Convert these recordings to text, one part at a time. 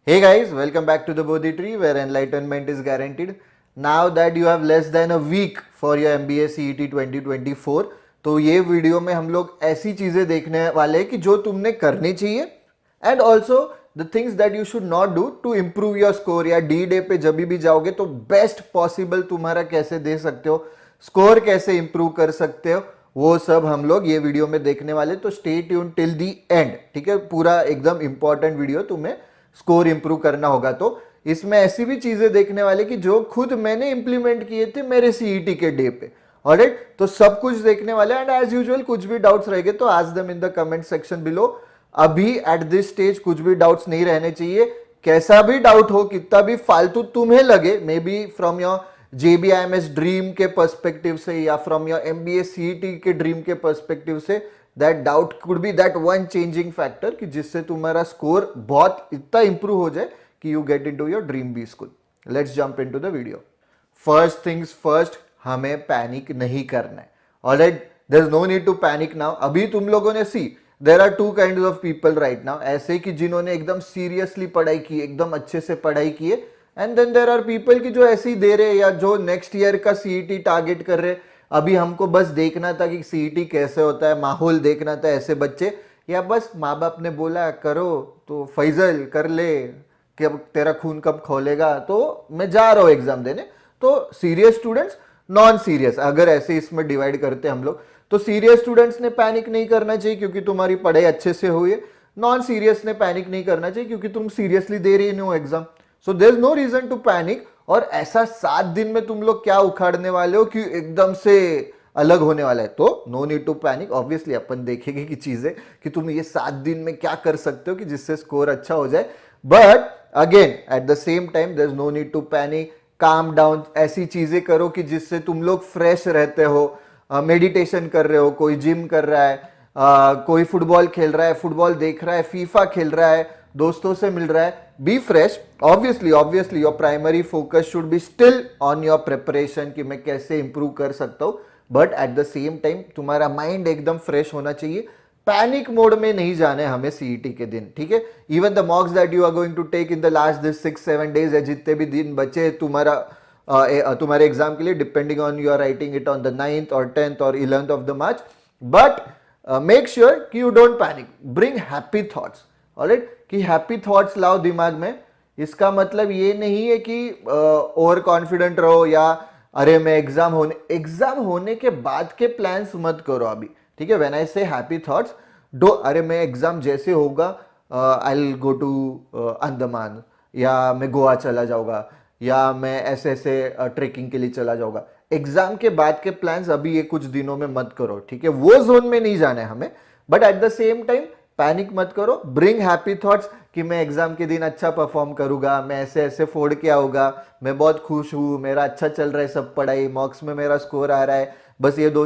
Hey guys, welcome back to the Bodhi Tree where enlightenment is guaranteed. Now that you have less than a week for your MBA CET 2024, तो ये video में हम लोग ऐसी चीजें देखने वाले हैं कि जो तुमने करनी चाहिए and also the things that you should not do to improve your score या डी डे पे जब भी जाओगे तो बेस्ट पॉसिबल तुम्हारा कैसे दे सकते हो, स्कोर कैसे इंप्रूव कर सकते हो, वो सब हम लोग ये वीडियो में देखने वाले. तो stay tune till the and. ठीक है, पूरा एकदम इंपॉर्टेंट वीडियो, तुम्हें स्कोर इंप्रूव करना होगा. तो इसमें ऐसी भी चीजें देखने वाले कि जो खुद मैंने इंप्लीमेंट किए थे मेरे सीईटी के डे पे. ऑलराइट, तो सब कुछ देखने वाले एंड एज यूजुअल कुछ भी डाउट्स रहेंगे तो आज them in the comment section below. अभी एट दिस स्टेज कुछ भी डाउट्स नहीं रहने चाहिए. कैसा भी डाउट हो, कितना भी फालतू तुम्हें लगे, may be from your JBIMS dream के पर्सपेक्टिव से या फ्रॉम योर MBA CET के ड्रीम के पर्सपेक्टिव से, that doubt could be that one changing factor कि जिससे तुम्हारा स्कोर बहुत इतना इंप्रूव हो जाए कि you get into your dream B school. Let's jump into the video. First things first, हमें पैनिक नहीं करना है. Alright, there is no need to panic now. अभी तुम लोगों ने see there are two kinds of people right now. ऐसे कि जिन्होंने एकदम सीरियसली पढ़ाई की, एकदम अच्छे से पढ़ाई की है, and then there are people की जो ऐसे ही दे रहे या जो नेक्स्ट ईयर का सीईटी टारगेट कर रहे. अभी हमको बस देखना था कि सीईटी कैसे होता है, माहौल देखना था. ऐसे बच्चे, या बस माँ बाप ने बोला करो तो फैजल कर ले कि अब तेरा खून कब खोलेगा तो मैं जा रहा हूँ एग्जाम देने. तो सीरियस स्टूडेंट्स, नॉन सीरियस, अगर ऐसे इसमें डिवाइड करते हम लोग तो सीरियस स्टूडेंट्स ने पैनिक नहीं करना चाहिए क्योंकि तुम्हारी पढ़ाई अच्छे से हुई है. नॉन सीरियस ने पैनिक नहीं करना चाहिए क्योंकि तुम सीरियसली दे रही हो exam. So there is no reason to panic. और ऐसा 7 दिन में तुम लोग क्या उखाड़ने वाले हो कि एकदम से अलग होने वाला है, तो no need to panic. Obviously अपन देखेंगे कि चीजें कि तुम ये 7 दिन में क्या कर सकते हो कि जिससे स्कोर अच्छा हो जाए. But again at the same time there is no need to panic. Calm down, ऐसी चीजें करो कि जिससे तुम लोग फ्रेश रहते हो. मेडिटेशन कर रहे हो, कोई जिम कर रहा है, कोई फुटबॉल खेल रहा है, फुटबॉल देख रहा है, फीफा खेल रहा है, दोस्तों से मिल रहा है. Be fresh. Obviously your primary focus should be still on your preparation कि मैं कैसे इंप्रूव कर सकता हूं. But at the same time तुम्हारा माइंड एकदम फ्रेश होना चाहिए. पैनिक मोड में नहीं जाना है हमें सीईटी के दिन. ठीक है, even the mocks that you are going to take in the last this 6-7 days है, जितने भी दिन बचे तुम्हारे एग्जाम के लिए, depending on you are writing it on the 9th और 10th और 11th of the March. But make sure कि you don't panic. Bring happy thoughts. Alright, कि हैप्पी थॉट्स लाओ दिमाग में. इसका मतलब ये नहीं है कि ओवर कॉन्फिडेंट रहो या अरे मैं एग्जाम होने के बाद के प्लान्स मत करो अभी. ठीक है, व्हेन आई से हैप्पी थॉट्स, डो अरे मैं एग्जाम जैसे होगा I will go to Andaman, या मैं गोवा चला जाऊंगा, या मैं ऐसे ऐसे ट्रेकिंग के लिए चला जाऊंगा. एग्जाम के बाद के प्लान्स अभी ये कुछ दिनों में मत करो. ठीक है, वो जोन में नहीं जाना है हमें. But at the same time panic मत करो. ब्रिंग हैप्पी थॉट्स कि मैं एग्जाम के दिन अच्छा परफॉर्म करूंगा, मैं ऐसे ऐसे फोड़ के आऊंगा, मैं बहुत खुश हूं, मेरा अच्छा चल रहा है सब पढ़ाई, मॉक्स में मेरा स्कोर आ रहा है, बस ये दो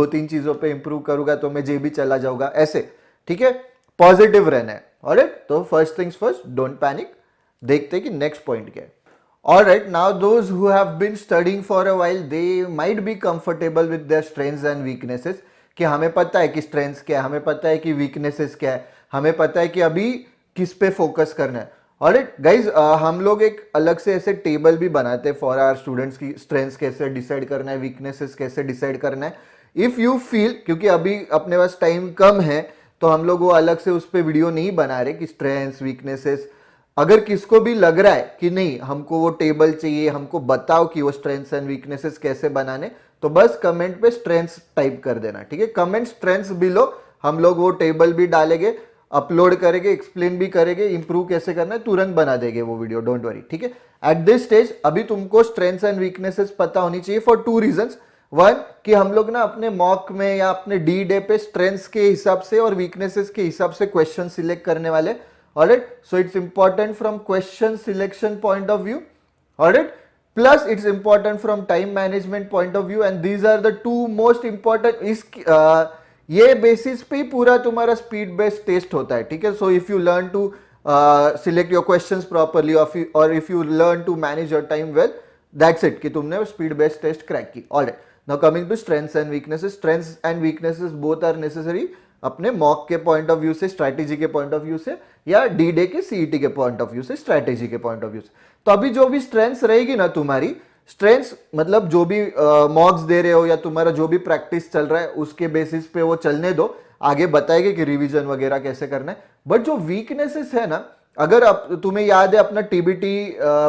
तीन चीजों पे इंप्रूव करूंगा तो मैं जेबी चला जाऊंगा, ऐसे. ठीक है, पॉजिटिव रहना है. ऑलराइट, तो first things first, don't panic. देखते हैं कि नेक्स्ट पॉइंट क्या है. Alright, now those who have been studying for a while, they might be comfortable with their strengths and weaknesses. कि हमें पता है कि स्ट्रेंथ्स क्या है, हमें पता है कि वीकनेसेस क्या है, हमें पता है कि अभी किस पे फोकस करना है. ऑलराइट गाइज, हम लोग एक अलग से ऐसे टेबल भी बनाते हैं फॉर आवर स्टूडेंट्स की स्ट्रेंथ्स कैसे डिसाइड करना है, वीकनेसेस कैसे डिसाइड करना है. इफ यू फील, क्योंकि अभी अपने पास टाइम कम है तो हम लोग वो अलग से उस पर वीडियो नहीं बना रहे कि स्ट्रेंथ्स वीकनेसेस. अगर किसको भी लग रहा है कि नहीं हमको वो टेबल चाहिए, हमको बताओ कि वो स्ट्रेंथ्स एंड वीकनेसेस कैसे बनाने, तो बस कमेंट पे स्ट्रेंथ्स टाइप कर देना. ठीक है, कमेंट स्ट्रेंथ्स बिलो, हम लोग वो टेबल भी डालेंगे, अपलोड करेंगे, एक्सप्लेन भी करेंगे, इंप्रूव कैसे करना है तुरंत बना देंगे वो वीडियो, डोंट वरी. ठीक है, एट दिस स्टेज अभी तुमको स्ट्रेंथ्स एंड वीकनेसेस पता होनी चाहिए फॉर 2 रीजंस. वन, कि हम लोग ना अपने मॉक में या अपने डी डे पे स्ट्रेंथ्स के हिसाब से और वीकनेसेस के हिसाब से क्वेश्चन सिलेक्ट करने वाले. Alright, so it's important from question selection point of view. Alright, plus it's important from time management point of view, and these are the two most important. ये बेसिस पे ही पूरा तुम्हारा speed based test होता है. ठीक है, so if you learn to select your questions properly और if you learn to manage your time well, that's it कि तुमने स्पीड बेस्ड टेस्ट क्रैक की. Alright, now coming to strengths and weaknesses. Strengths and weaknesses both are necessary. अपने mock के point of view से, strategy के point of view से, या D day के सीईटी के पॉइंट ऑफ व्यू से, स्ट्रैटेजी के पॉइंट ऑफ व्यू से। तो अभी जो भी स्ट्रेंथ्स रहेगी ना तुम्हारी, स्ट्रेंथ्स मतलब जो भी मॉक्स दे रहे हो या तुम्हारा जो भी प्रैक्टिस चल रहा है उसके बेसिस पे वो चलने दो, आगे बताएंगे कि रिवीजन वगैरह कैसे करना है। बट जो वीकनेसेस है ना, अगर तुम्हें याद है अपना टीबीटी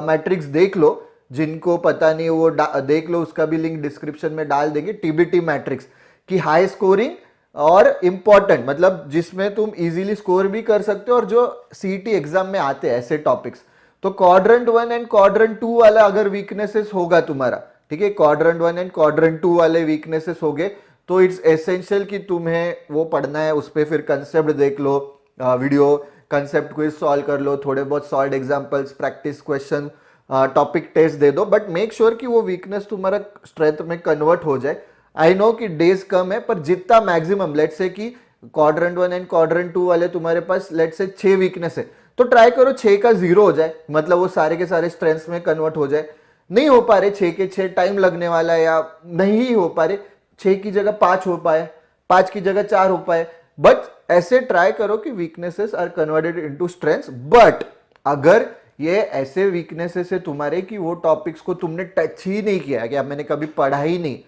मैट्रिक्स देख लो, जिनको पता नहीं वो देख लो, उसका भी लिंक डिस्क्रिप्शन में डाल देंगे। टीबीटी मैट्रिक्स की हाई स्कोरिंग और इंपॉर्टेंट, मतलब जिसमें तुम इजीली स्कोर भी कर सकते हो और जो सीईटी एग्जाम में आते हैं ऐसे टॉपिक्स। तो क्वाड्रेंट 1 एंड क्वाड्रेंट 2 वाला अगर वीकनेसेस होगा तुम्हारा, ठीक है, क्वाड्रेंट 1 एंड क्वाड्रेंट 2 वाले वीकनेसेस हो गए, तो इट्स एसेंशियल कि तुम्हें वो पढ़ना है, उस पर फिर कंसेप्ट देख लो, वीडियो कंसेप्ट क्विज सॉल्व कर लो, थोड़े बहुत solve examples, practice question, topic test दे दो, बट मेक श्योर कि वो वीकनेस तुम्हारा स्ट्रेंथ में कन्वर्ट हो जाए। आई नो कि डेज कम है, पर जितना मैक्सिमम, लेट्स से कि क्वाड्रेंट 1 एंड क्वाड्रेंट 2 वाले तुम्हारे पास लेट्स से 6 वीकनेस है, तो ट्राई करो 6 का 0 हो जाए, मतलब वो सारे के सारे स्ट्रेंथ्स में कन्वर्ट हो जाए। नहीं हो पा रहे 6 के 6, टाइम लगने वाला है, या नहीं हो पा रहे 6 की जगह 5 हो पाए, 5 की जगह 4 हो पाए, बट ऐसे ट्राई करो कि weaknesses are converted into strengths. But अगर ये ऐसे वीकनेसेस है तुम्हारे कि वो टॉपिक्स को तुमने टच ही नहीं किया, कि अब मैंने कभी पढ़ा ही नहीं,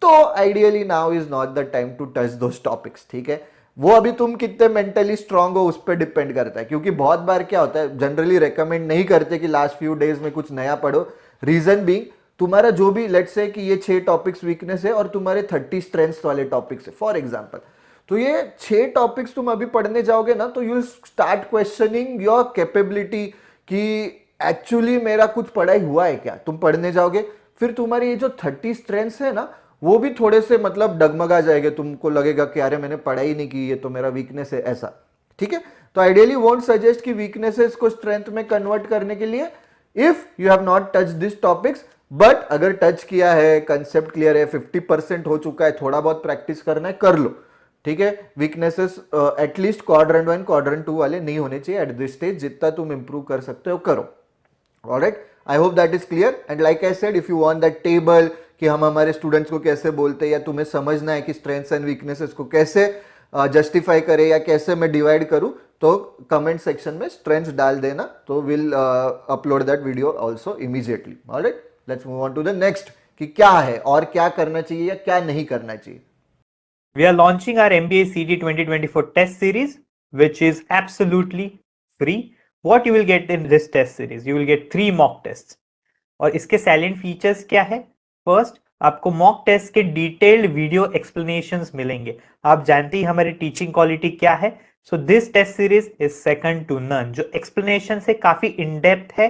तो ideally now is not the time to touch those topics, ठीक है। वो अभी तुम कितने मेंटली स्ट्रांग हो उस पर डिपेंड करता है, क्योंकि बहुत बार क्या होता है, जनरली रेकमेंड नहीं करते कि लास्ट फ्यू डेज में कुछ नया पढ़ो। रीजन बीइंग, तुम्हारा जो भी लेट्स से कि ये 6 टॉपिक्स वीकनेस है और तुम्हारे 30 स्ट्रेंथ्स वाले टॉपिक्स है फॉर एग्जांपल, तो ये 6 टॉपिक्स तुम अभी पढ़ने जाओगे ना, तो you will start questioning your capability कि एक्चुअली मेरा कुछ पढ़ाई हुआ है क्या। तुम पढ़ने जाओगे, फिर तुम्हारी ये जो 30 स्ट्रेंथ्स है ना, वो भी थोड़े से मतलब डगमगा जाएंगे, तुमको लगेगा कि अरे मैंने पढ़ाई नहीं की, ये तो मेरा वीकनेस है, ऐसा, ठीक है। तो आइडियली वोंट सजेस्ट कि वीकनेसेस को स्ट्रेंथ में कन्वर्ट करने के लिए, if you have not touch this topics, but अगर टच किया है, कंसेप्ट क्लियर है, 50% हो चुका है, थोड़ा बहुत प्रैक्टिस करना है, कर लो, ठीक है। वीकनेसेस एटलीस्ट क्वाड्रेंट 1 क्वाड्रेंट 2 वाले नहीं होने चाहिए एट दिस स्टेज, जितना तुम इंप्रूव कर सकते हो करो। Alright, I hope that is clear. And like I said, if you want that table कि हम हमारे स्टूडेंट्स को कैसे बोलते हैं, या तुम्हें समझना है कि स्ट्रेंथ्स एंड वीकनेसेस को कैसे जस्टिफाई करें या कैसे मैं डिवाइड करूं, तो कमेंट सेक्शन में स्ट्रेंथ्स डाल देना, तो will upload that video also immediately. Alright, let's move on to the next कि क्या है और क्या करना चाहिए या क्या नहीं करना चाहिए। We are launching our MBA CT 2024 test series, which is absolutely free. What you will get in this test series? You will get 3 mock tests. और इसके साइलेंट फीचर्स क्या है? फर्स्ट, आपको मॉक टेस्ट के डिटेल्ड वीडियो एक्सप्लेनेशंस मिलेंगे। आप जानते ही हमारी टीचिंग क्वालिटी क्या है, so this test series is second to none. जो एक्सप्लेनेशन है काफी इन डेप्थ है,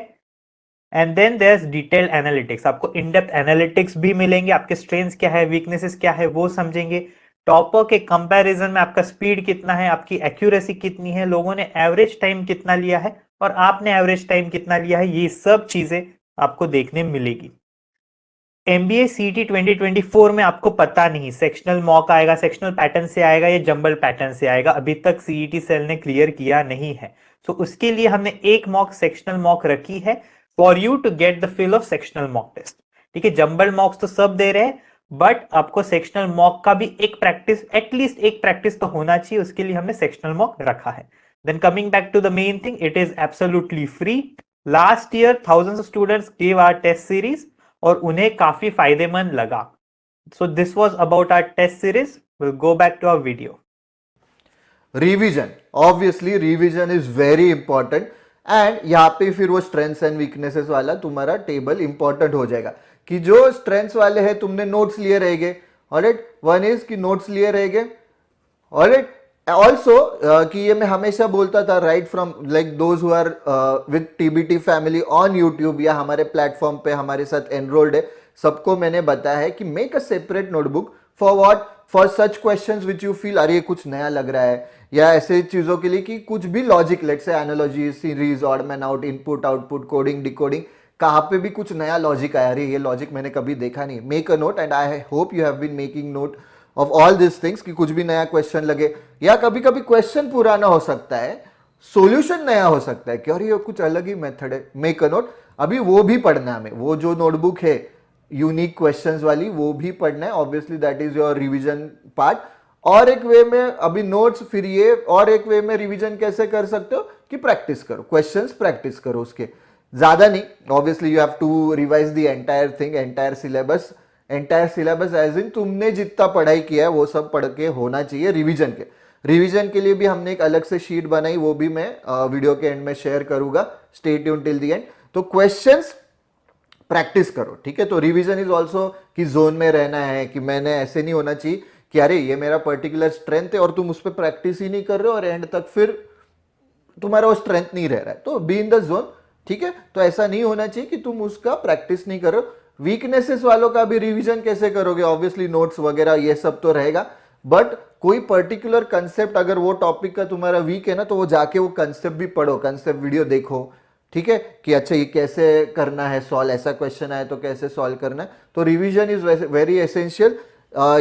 and then there is detailed analytics. आपको इन डेप्थ एनालिटिक्स भी मिलेंगे, आपके स्ट्रेंथ्स क्या है, वीकनेसेस क्या है, वो समझेंगे। टॉपर के कंपैरिजन में आपका स्पीड कितना है, आपकी एक्यूरेसी कितनी है, लोगों ने एवरेज टाइम कितना लिया है और आपने एवरेज टाइम कितना लिया है, ये सब चीजें आपको देखने मिलेगी। MBA CT 2024 में आपको पता नहीं सेक्शनल मॉक आएगा, सेक्शनल पैटर्न से आएगा या जंबल पैटर्न से आएगा, अभी तक CET सेल ने क्लियर किया नहीं है। तो उसके लिए हमने एक मॉक सेक्शनल मॉक रखी है for you to get the feel of sectional mock test, ठीक है। जंबल मॉक्स तो सब दे रहे हैं, बट आपको सेक्शनल मॉक का भी एक प्रैक्टिस, एटलीस्ट एक प्रैक्टिस तो होना चाहिए, उसके लिए हमने सेक्शनल मॉक रखा है। Then coming back to the main thing, it is absolutely free. Last year thousands of students give our test series और उन्हें काफी फायदेमंद लगा। So this was about our test series. Will go back to our video. Revision, obviously revision is very important, and यहाँ पे फिर वो strengths and weaknesses वाला तुम्हारा टेबल इंपॉर्टेंट हो जाएगा कि जो स्ट्रेंथ्स वाले हैं तुमने नोट्स लिए रहेंगे। ऑलराइट, वन इज कि नोट्स लिए रहेंगे। ऑलराइट, ऑल्सो कि ये मैं हमेशा बोलता था, right from like those who are with TBT family on YouTube या हमारे प्लेटफॉर्म पे हमारे साथ एनरोल्ड है, सबको मैंने बताया है कि make a separate notebook for what, for such questions which you feel अरे कुछ नया लग रहा है, या ऐसे चीजों के लिए कि कुछ भी logic, let's say analogy, series, odd man out, input output, coding decoding, कहाँ पे भी कुछ नया लॉजिक आया, अरे ये लॉजिक मैंने कभी देखा नहीं, make a note. And I hope you have been making note of all this things कि कुछ भी नया क्वेश्चन लगे, या कभी कभी क्वेश्चन पुराना हो सकता है, सॉल्यूशन नया हो सकता है कि अरे ये कुछ अलग ही मेथड है, मेक अ नोट। अभी वो भी पढ़ना है हमें, वो जो नोटबुक है यूनिक क्वेश्चंस वाली, वो भी पढ़ना है। Obviously that is your revision part. और एक वे में अभी नोट्स, फिर ये और एक वे में रिवीजन कैसे कर सकते हो कि प्रैक्टिस करो, क्वेश्चंस प्रैक्टिस करो उसके, ज्यादा नहीं। Obviously you have to revise the entire thing, entire syllabus as in तुमने जितना पढ़ाई किया है वो सब पढ़ के होना चाहिए रिवीजन के। रिवीजन के लिए भी हमने एक अलग से शीट बनाई, वो भी मैं वीडियो के एंड में शेयर करूंगा। Stay tune till the end. तो क्वेश्चंस प्रैक्टिस करो, ठीक है। तो रिवीजन इज ऑल्सो कि जोन में रहना है, कि मैंने ऐसे नहीं होना चाहिए कि अरे ये मेरा पर्टिकुलर स्ट्रेंथ है और तुम उस पर प्रैक्टिस ही नहीं कर रहे हो और एंड तक फिर तुम्हारा वो स्ट्रेंथ नहीं रह रहा है। तो बी इन द जोन, ठीक है। तो ऐसा नहीं होना चाहिए कि तुम उसका प्रैक्टिस नहीं करो। वीकनेसेस वालों का भी रिवीजन कैसे करोगे, ऑब्वियसली नोट्स वगैरह ये सब तो रहेगा, बट कोई पर्टिकुलर कंसेप्ट अगर वो टॉपिक का तुम्हारा वीक है ना, तो वो जाके वो कंसेप्ट भी पढ़ो, कंसेप्ट वीडियो देखो, ठीक है, कि अच्छा ये कैसे करना है सॉल्व, ऐसा क्वेश्चन आए तो कैसे सॉल्व करना है। तो रिवीजन इज वेरी एसेंशियल।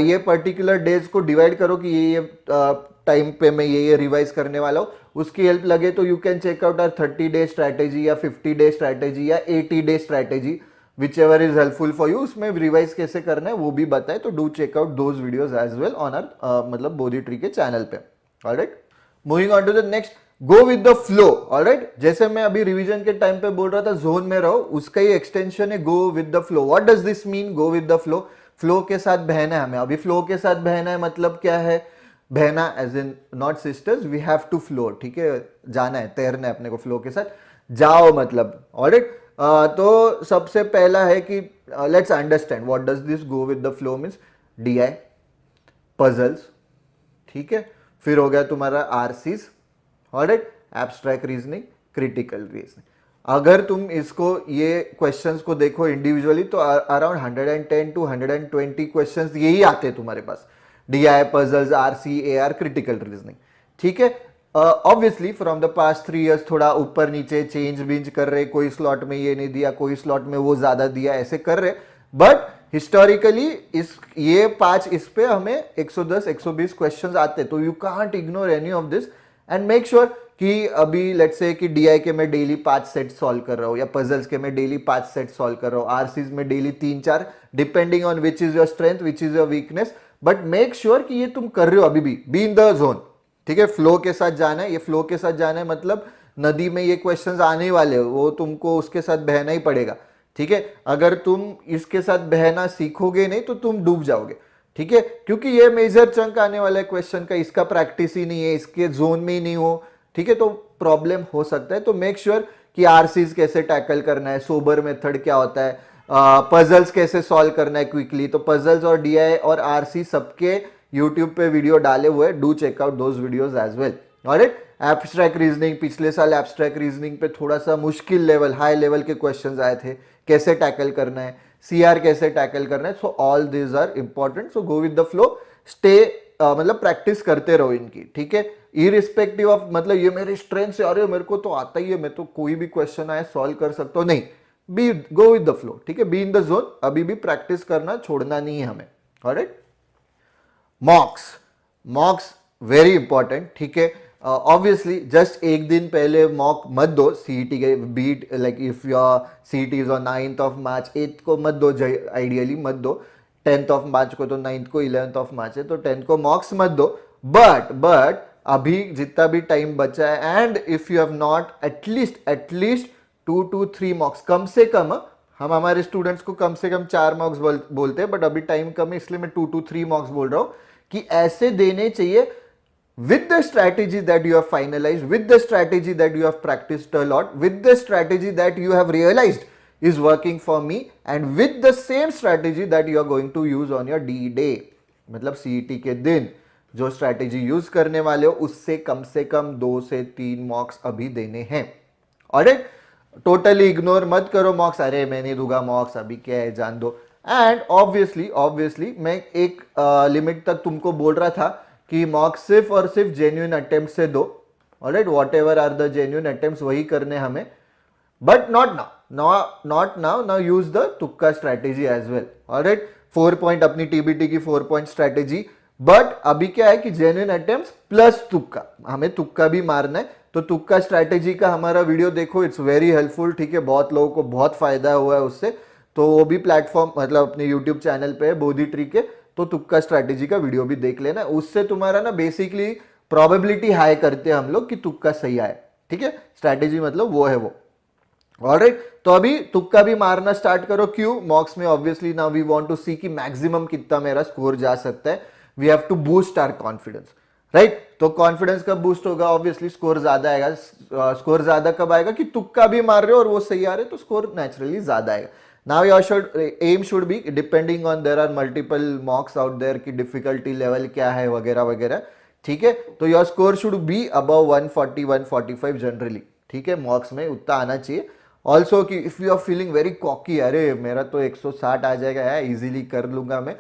ये पर्टिकुलर डेज को डिवाइड करो कि ये टाइम पे मैं ये रिवाइज करने वाला हूँ। उसकी हेल्प लगे तो you can check out our 30-day strategy या 50-day स्ट्रैटेजी या 80-day strategy, whichever is helpful for you. उसमें रिवाइज कैसे करना है वो भी बताए, तो do check out those videos as well on our मतलब बोधी ट्री के चैनल पे। Alright, moving on to the next, go with the flow. Alright, जैसे मैं अभी रिवीजन के टाइम पे बोल रहा था जोन में रहो, उसका ही एक्सटेंशन है गो with the flow. What does this mean go with the flow? Flow के साथ बहना है हमें। अभी फ्लो के साथ बहना है मतलब क्या है? बहना as in not sisters, we have to flow, ठीक है, जाना है, तैरना है अपने को फ्लो के साथ, जाओ मतलब। ऑलराइट, तो सबसे पहला है कि let's understand what does this go with the flow means. DI, puzzles, ठीक है, फिर हो गया तुम्हारा RCs, alright, abstract reasoning, critical reasoning. अगर तुम इसको ये क्वेश्चंस को देखो इंडिविजुअली तो अराउंड 110 to 120 क्वेश्चंस यही आते हैं तुम्हारे पास, DI, puzzles, RC, AR, critical reasoning, ठीक है। Obviously from the past 3 years थोड़ा ऊपर नीचे चेंज बिंज कर रहे, कोई स्लॉट में ये नहीं दिया, कोई स्लॉट में वो ज्यादा दिया, ऐसे कर रहे, बट हिस्टोरिकली इस ये 5 इस पे हमें 110-120 क्वेश्चंस आते, तो you can't ignore any of this and make sure कि अभी लेट्स से कि डीआई के मैं डेली 5 सेट सॉल्व कर रहा हूँ, या पजल्स के मैं डेली 5 सेट सॉल्व कर रहा हूँ, आरसीज में daily 3-4, depending on which is your strength, which is your weakness, but make sure कि ये तुम कर रहे हो अभी भी, बी इन द जोन, ठीक है। फ्लो के साथ जाना है, ये फ्लो के साथ जाना है मतलब नदी में ये क्वेश्चंस आने वाले हो, वो तुमको उसके साथ बहना ही पड़ेगा, ठीक है। अगर तुम इसके साथ बहना सीखोगे नहीं तो तुम डूब जाओगे, ठीक है, क्योंकि ये मेजर चंक आने वाला है क्वेश्चन का, इसका प्रैक्टिस ही नहीं है, इसके जोन में ही नहीं हो, ठीक है, तो प्रॉब्लम हो सकता है। तो मेक श्योर कि आरसीज कैसे टैकल करना है, सोबर मेथड क्या होता है, पजल्स कैसे सॉल्व करना है क्विकली। तो पजल्स और डीआई और आरसी सबके यूट्यूब पे वीडियो डाले हुए, do check out those videos as well. Alright, abstract reasoning, पिछले साल एब्स्ट्रैक्ट रीजनिंग पे थोड़ा सा मुश्किल लेवल, हाई लेवल के क्वेश्चंस आए थे, कैसे टैकल करना है, सीआर कैसे टैकल करना है। So all this are important, so go with the flow, stay मतलब प्रैक्टिस करते रहो इनकी, ठीक है, इरिस्पेक्टिव ऑफ मतलब ये मेरे स्ट्रेंथ से, अरे मेरे को तो आता ही है, मैं तो कोई भी क्वेश्चन आए सॉल्व कर सकता हूँ, नहीं, be go with the flow, ठीक है, बी इन द जोन, अभी भी प्रैक्टिस करना छोड़ना नहीं है हमें। ऑलराइट, मॉक्स वेरी इंपॉर्टेंट, ठीक है। ऑब्वियसली जस्ट एक दिन पहले मॉक मत दो सीईटी के, beat like if your CET is on 9th of March, 8th को मत दो, आइडियली मत दो, 10th of March को, तो 9th को 11th of March है, तो 10th को मॉक्स मत दो, बट अभी जितना भी टाइम बचा है, and if you have not at least 2 to 3 mocks, कम से कम, हम हमारे स्टूडेंट्स को कम से कम 4 मॉक्स बोलते हैं, बट अभी टाइम कम है इसलिए मैं 2 to 3 मॉक्स बोल रहा हूं कि ऐसे देने चाहिए with the strategy that you have finalized, with the strategy that you have practiced a lot, with the strategy that you have realized is working for me, and with the same strategy that you are going to use on your D day, मतलब CET के दिन जो strategy use करने वाले हो उससे कम से कम 2 से 3 मॉक्स अभी देने हैं। ऑलराइट, टोटली इग्नोर मत करो मॉक्स, अरे मैं नहीं दूंगा मॉक्स, अभी क्या है जान दो। एंड ऑब्वियसली मैं एक लिमिट तक तुमको बोल रहा था कि मॉक्स सिर्फ और सिर्फ जेन्युइन अटेम्प्ट से दो। Alright, whatever are the genuine attempt वही करने हमें, but not now use the तुक्का strategy as well. Alright, 4 point अपनी टीबीटी की 4 पॉइंट स्ट्रैटेजी, बट अभी क्या है कि जेन्युइन अटेम्प्ट प्लस तुक्का, हमें तुक्का भी मारना है, तो तुक्का स्ट्रैटेजी का हमारा वीडियो देखो, इट्स वेरी हेल्पफुल, ठीक है, बहुत लोगों को बहुत फायदा हुआ है उससे, तो वो भी प्लेटफॉर्म मतलब अपने यूट्यूब चैनल पे है बोधी ट्री के, तो तुक्का स्ट्रैटेजी का वीडियो भी देख लेना, उससे तुम्हारा ना बेसिकली प्रोबेबिलिटी हाई करते हैं हम लोग कि तुक्का सही आए, ठीक है। स्ट्रैटेजी मतलब वो है वो। ऑलराइट, तो अभी तुक्का भी मारना स्टार्ट करो। क्यों? मॉक्स में obviously now we want to see कि मैक्सिमम कितना मेरा स्कोर जा सकता है। We have to boost our confidence, right. तो कॉन्फिडेंस कब बूस्ट होगा? ऑब्वियसली स्कोर ज्यादा आएगा। स्कोर ज्यादा कब आएगा? कि तुक्का भी मार रहे हो और वो सही आ रहे तो स्कोर नेचुरली ज्यादा आएगा। Now your aim should be depending on, there are multiple mocks out there की डिफिकल्टी लेवल क्या है वगैरह वगैरह, ठीक है। तो your score should be above 140 145 generally, ठीक है। मॉक्स में उतना आना चाहिए। ऑल्सो कि if you are feeling very cocky, अरे मेरा तो 160 आ जाएगा यार, इजीली कर लूंगा मैं,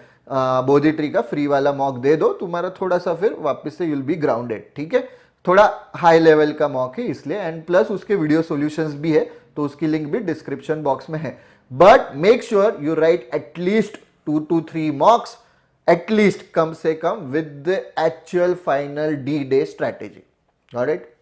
बोधी ट्री का फ्री वाला मॉक दे दो, तुम्हारा थोड़ा सा फिर वापस से यूल बी ग्राउंडेड, ठीक है। थोड़ा हाई लेवल का मॉक है इसलिए, एंड प्लस उसके वीडियो सॉल्यूशंस भी है, तो उसकी लिंक भी डिस्क्रिप्शन बॉक्स में है। But make sure you write at least 2 to 3 mocks, at least कम से कम, with the actual final D day strategy. Alright,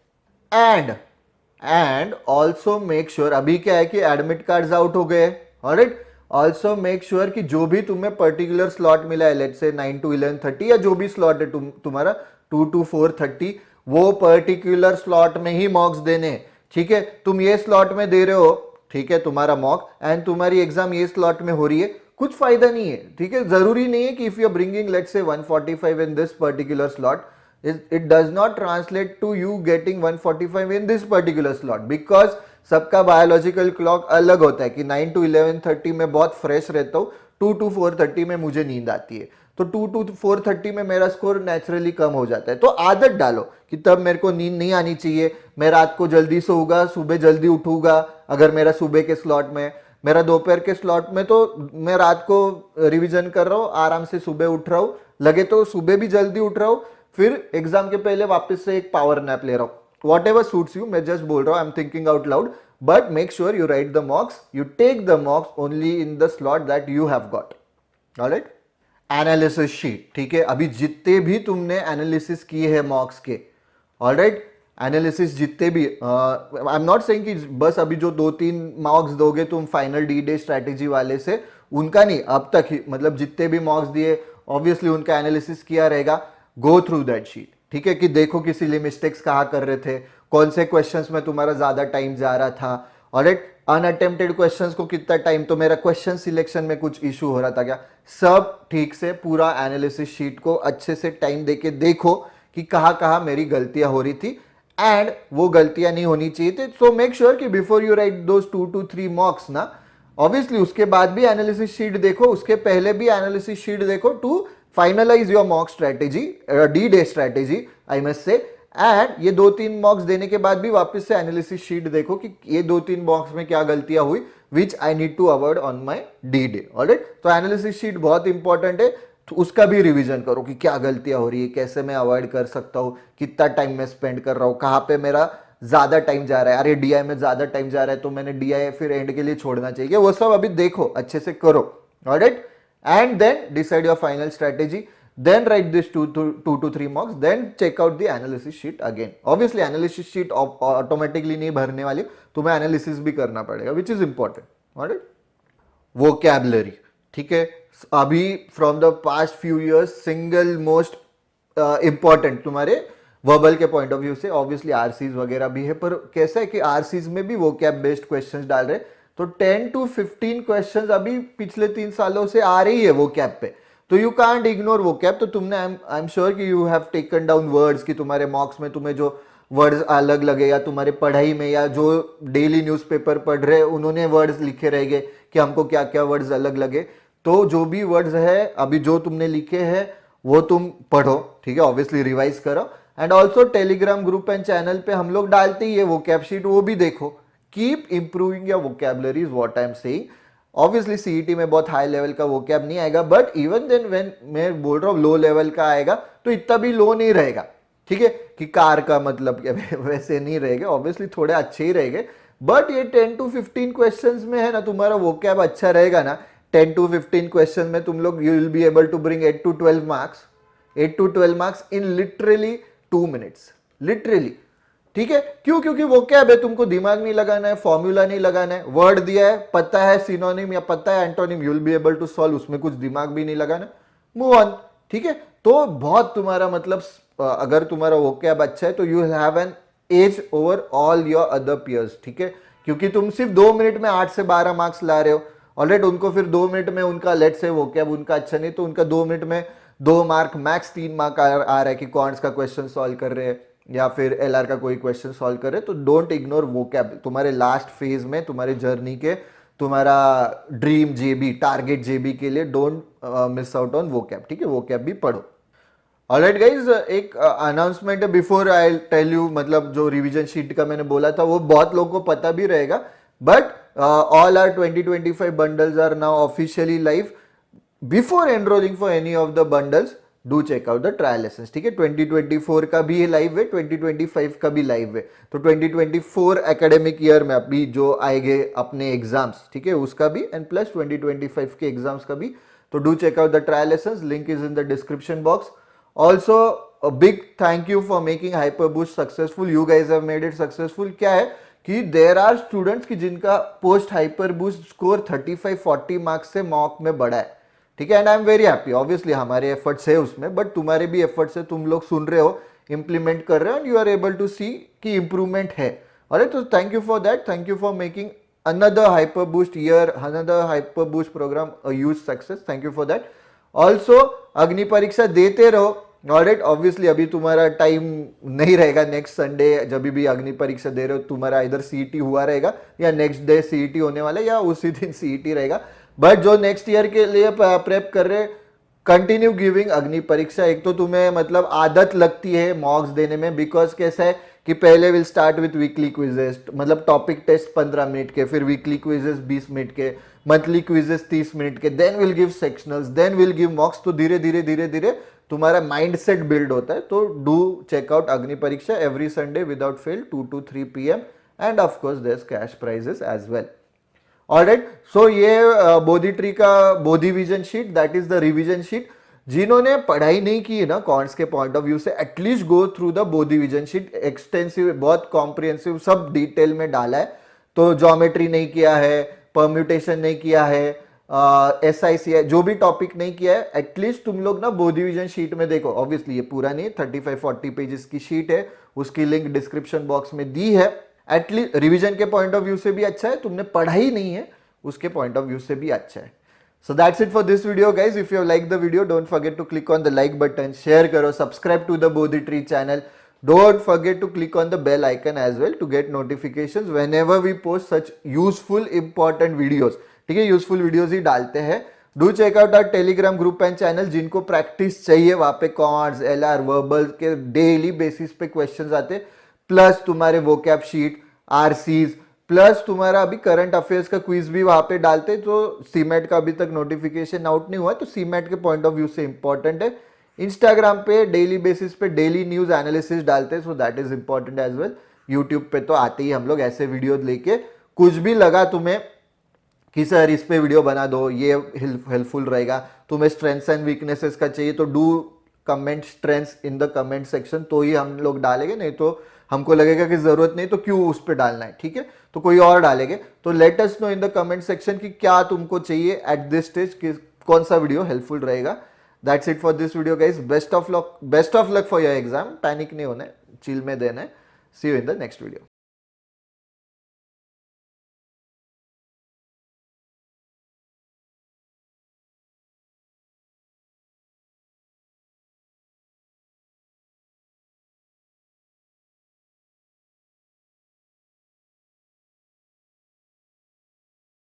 and also make sure, अभी क्या है कि एडमिट कार्ड्स आउट हो गए, ऑलराइट। ऑल्सो मेक श्योर कि जो भी तुम्हें पर्टिकुलर स्लॉट मिला है, लेट्स से 9 to 11:30 या जो भी स्लॉट है तुम्हारा 2 to 4:30, वो पर्टिकुलर स्लॉट में ही मॉक्स देने, ठीक है। तुम ये स्लॉट में दे रहे हो, ठीक है, तुम्हारा मॉक, एंड तुम्हारी एग्जाम ये स्लॉट में हो रही है, कुछ फायदा नहीं है, ठीक है। जरूरी नहीं है कि if you are bringing let's say 145 in this particular slot, it does not translate to you getting 145 in this particular slot, because सबका बायोलॉजिकल क्लॉक अलग होता है कि 9 to 11:30 में बहुत फ्रेश रहता हूँ, 2 to 4:30 में मुझे नींद आती है, तो 2 to 4:30 में मेरा स्कोर नेचुरली कम हो जाता है। तो आदत डालो कि तब मेरे को नींद नहीं आनी चाहिए, मैं रात को जल्दी सोऊंगा, सुबह जल्दी उठूंगा। अगर मेरा सुबह के स्लॉट में, मेरा दोपहर के स्लॉट में, तो मैं रात को रिविजन कर रहा हूँ, आराम से सुबह उठ रहा हूँ, लगे तो सुबह भी जल्दी उठ रहा हूँ, फिर एग्जाम के पहले वापस से एक पावर नैप ले रहा हूं। वॉट एवर सूट्स यू, मैं जस्ट बोल रहा हूं, I am thinking out loud, but make sure you write the mocks, you take the mocks only in the slot that you have got. Alright, analysis sheet, ठीक है। अभी जितने भी तुमने एनालिसिस किए हैं मॉक्स के, ऑलराइट, एनालिसिस जितने भी, आई एम नॉट सेइंग कि बस अभी जो 2-3 मॉक्स दोगे तुम फाइनल डी डे स्ट्रैटेजी वाले से, उनका नहीं, अब तक ही, मतलब जितने भी मॉक्स दिए ऑब्वियसली उनका एनालिसिस किया रहेगा। गो थ्रू दैट शीट, ठीक है, कि देखो किसी लिए मिस्टेक्स कहाँ कर रहे थे, कौन से क्वेश्चंस में तुम्हारा ज्यादा टाइम जा रहा था, ऑलराइट, अनअटेम्प्टेड क्वेश्चंस को कितना टाइम, तो मेरा क्वेश्चन सिलेक्शन में कुछ इशू हो रहा था क्या, सब ठीक से पूरा एनालिसिस शीट को अच्छे से टाइम देके देखो कि कहाँ कहाँ मेरी गलतियां हो रही थी, एंड वो गलतियां नहीं होनी चाहिए थी। सो मेक श्योर कि before you right those 2 to 3 मॉक्स ना, ऑब्वियसली उसके बाद भी एनालिसिस शीट देखो, उसके पहले भी एनालिसिस शीट देखो, to finalize your mock strategy, D day strategy I must say. And ये 2-3 मॉक्स देने के बाद भी वापस से एनालिसिस शीट देखो कि ये 2-3 मॉक्स में क्या गलतियां हुई, which I need to avoid on my D day. Alright, तो एनालिसिस शीट बहुत इंपॉर्टेंट है, तो उसका भी रिवीजन करो कि क्या गलतियां हो रही है, कैसे मैं अवॉइड कर सकता हूँ, कितना टाइम मैं स्पेंड कर रहा हूँ, कहाँ पे मेरा ज्यादा टाइम जा रहा है, अरे डीआई में ज्यादा टाइम जा रहा है तो मैंने डीआई फिर एंड के लिए छोड़ना चाहिए, वो सब अभी देखो, अच्छे से करो। Alright, and then decide your final strategy, then write this 2 to 3 mocks, then check out the analysis sheet again. Obviously analysis sheet automatically नहीं भरने वाली, तुम्हें analysis भी करना पड़ेगा, which is important. Alright, vocabulary, ठीक है। अभी from the past few years single most important तुम्हारे वर्बल के पॉइंट ऑफ व्यू से, ऑब्वियसली आरसीज वगैरह भी है, पर कैसा है कि आरसीज में भी vocab बेस्ड क्वेश्चंस डाल रहे, तो 10 to 15 क्वेश्चंस अभी पिछले 3 सालों से आ रही है वो कैप पे, तो यू कांट इग्नोर वो कैप। तो तुमने, आई एम श्योर कि you have taken down words, कि तुम्हारे मॉक्स में तुम्हें जो वर्ड्स अलग लगे, या तुम्हारे पढ़ाई में, या जो डेली न्यूज़पेपर पढ़ रहे उन्होंने वर्ड्स लिखे रहेंगे कि हमको क्या क्या वर्ड्स अलग लगे। तो जो भी वर्ड्स है अभी जो तुमने लिखे हैं वो तुम पढ़ो, ठीक है, ऑब्वियसली रिवाइज करो, and also Telegram group and channel पे हम लोग डालते ही है वो कैप शीट, वो भी देखो। Keep improving your vocabulary is what I am saying. Obviously CET में बहुत हाई लेवल का वोकैब नहीं आएगा, बट इवन देन व्हेन मैं बोल रहा हूँ लो लेवल का आएगा तो इतना भी लो नहीं रहेगा, ठीक है, कि कार का मतलब क्या वैसे नहीं रहेगा, ऑब्वियसली थोड़े अच्छे ही रहेंगे, बट ये 10 to 15 क्वेश्चंस में है ना, तुम्हारा वोकैब अच्छा रहेगा ना, 10 to 15 क्वेश्चन में तुम लोग you will be able to bring 8 to 12 marks, 8 to 12 marks in literally 2 minutes, literally, ठीक है। क्यों? क्योंकि वो क्या है, तुमको दिमाग नहीं लगाना है, फॉर्मूला नहीं लगाना है, वर्ड दिया है, पता है सिनोनिम या पता है antonym, you will be able to solve, उसमें कुछ दिमाग भी नहीं लगाना, मूव ऑन, ठीक है। तो बहुत तुम्हारा मतलब अगर तुम्हारा वोकैब अच्छा है तो you will have an edge over all your other peers, ठीक है, क्योंकि तुम सिर्फ 2 मिनट में 8 से 12 मार्क्स ला रहे हो। ऑलरेडी उनको फिर 2 मिनट में उनका लेट से वोकैब उनका अच्छा नहीं तो उनका 2 मिनट में 2 मार्क मैक्स 3 मार्क आ रहा है कि कॉन्ट्स का क्वेश्चन सॉल्व कर रहे हैं या फिर एलआर का कोई क्वेश्चन सॉल्व कर रहे हैं। तो डोंट इग्नोर वोकैब। तुम्हारे लास्ट फेज में तुम्हारे जर्नी के तुम्हारा ड्रीम जेबी टारगेट जेबी के लिए don't miss out on vocab, ठीक है, वोकैब भी पढ़ो। ऑलराइट गाइज, एक अनाउंसमेंट है बिफोर आई टेल यू, मतलब जो रिवीजन शीट का मैंने बोला था वो बहुत लोगों को पता भी रहेगा, but all our 2025 bundles are now officially live. Before enrolling for any of the bundles do check out the trial lessons, ठीक है। 2024 का भी लाइव है, 2025 का भी लाइव है। तो 2024 एकेडमिक ईयर में अभी जो आएंगे अपने एग्जाम्स, ठीक है, उसका भी एंड प्लस 2025 के एग्जाम्स का भी। तो do check out the trial lessons, link is in the description box. Also, a big thank you for making HyperBoost successful. You guys have made it successful. क्या है कि there are students की जिनका post HyperBoost score 35-40 marks से mock में बढ़ा है, ठीक है, and I am very happy. Obviously हमारे एफर्ट्स है उसमें, बट तुम्हारे भी एफर्ट्स है, तुम लोग सुन रहे हो, इंप्लीमेंट कर रहे हो and you are able to see कि इंप्रूवमेंट है। ऑलराइट, तो thank you for that, thank you for making another HyperBoost year, another HyperBoost program a huge success. Thank you for that. Also अग्नि परीक्षा देते रहो। ऑलराइट, ऑब्वियसली अभी तुम्हारा time नहीं रहेगा नेक्स्ट संडे जब भी अग्नि परीक्षा दे रहे हो, तुम्हारा इधर सीईटी हुआ रहेगा या नेक्स्ट डे सीईटी होने वाला है या उसी दिन सीईटी रहेगा। बट जो नेक्स्ट ईयर के लिए प्रेप कर रहे, कंटिन्यू गिविंग अग्नि परीक्षा। एक तो तुम्हें मतलब आदत लगती है मॉक्स देने में, बिकॉज कैसा है कि पहले will start with weekly quizzes, मतलब टॉपिक टेस्ट 15 मिनट के, फिर वीकली क्विजेस 20 मिनट के, मंथली क्विजेस 30 मिनट के, then will give sectionals, then will give mocks. तो धीरे धीरे तुम्हारा माइंडसेट बिल्ड होता है। तो do check out Agni Pariksha every Sunday without fail 2 to 3 PM and of course there is cash prizes as well. Alright, so ये Bodhi tree का Bodhi vision sheet, that is the revision sheet. जिन्होंने पढ़ाई नहीं की है ना कॉन्ट्स के पॉइंट ऑफ व्यू से, at least go through the Bodhi vision sheet. Extensive, बहुत कॉम्प्रिहेंसिव, सब डिटेल में डाला है। तो ज्योमेट्री नहीं किया है, परम्यूटेशन नहीं किया है, SIC जो भी टॉपिक नहीं किया है, एटलीस्ट तुम लोग ना बोधी विजन शीट में देखो। ऑब्वियसली ये पूरा नहीं, 35-40 पेजेस की शीट है, उसकी लिंक डिस्क्रिप्शन बॉक्स में दी है। एटलीस्ट रिविजन के पॉइंट ऑफ व्यू से भी अच्छा है, तुमने पढ़ाई नहीं है उसके पॉइंट ऑफ व्यू से भी अच्छा है। So that's it for this video guys. If you have liked the video, don't forget to click on the like button, share karo, subscribe to the Bodhi Tree channel. Don't forget to click on the bell icon as well to get notifications whenever we post such useful important videos. ठीक है, useful videos ही डालते हैं। Do check out our Telegram group and channel. जिनको practice चाहिए वहां पे quants, LR, verbal के डेली बेसिस पे क्वेश्चंस आते, प्लस तुम्हारे वोकैब शीट, आरसीज, प्लस तुम्हारा अभी करंट अफेयर्स का क्विज भी वहां पे डालते। तो सीमेट का अभी तक नोटिफिकेशन आउट नहीं हुआ, तो सीमेट के पॉइंट ऑफ व्यू से इंपॉर्टेंट है। इंस्टाग्राम पे डेली बेसिस पे डेली न्यूज एनालिसिस डालते हैं, so that is important as well. YouTube पे तो आते ही हम लोग ऐसे वीडियो लेके, कुछ भी लगा तुम्हें कि सर इस पे वीडियो बना दो, ये हेल्पफुल रहेगा, तुम्हें स्ट्रेंथ्स एंड वीकनेसेस का चाहिए तो do comment strengths in the comment section, तो ही हम लोग डालेंगे, नहीं तो हमको लगेगा कि जरूरत नहीं तो क्यों उस पर डालना है, ठीक है, तो कोई और डालेंगे। तो let us know in the comment section कि क्या तुमको चाहिए एट दिस स्टेज, कि कौन सा वीडियो हेल्पफुल रहेगा। That's it for this video guys. Best of luck for your exam. Panic नहीं होना है, चिल में देना है। See you in the next video.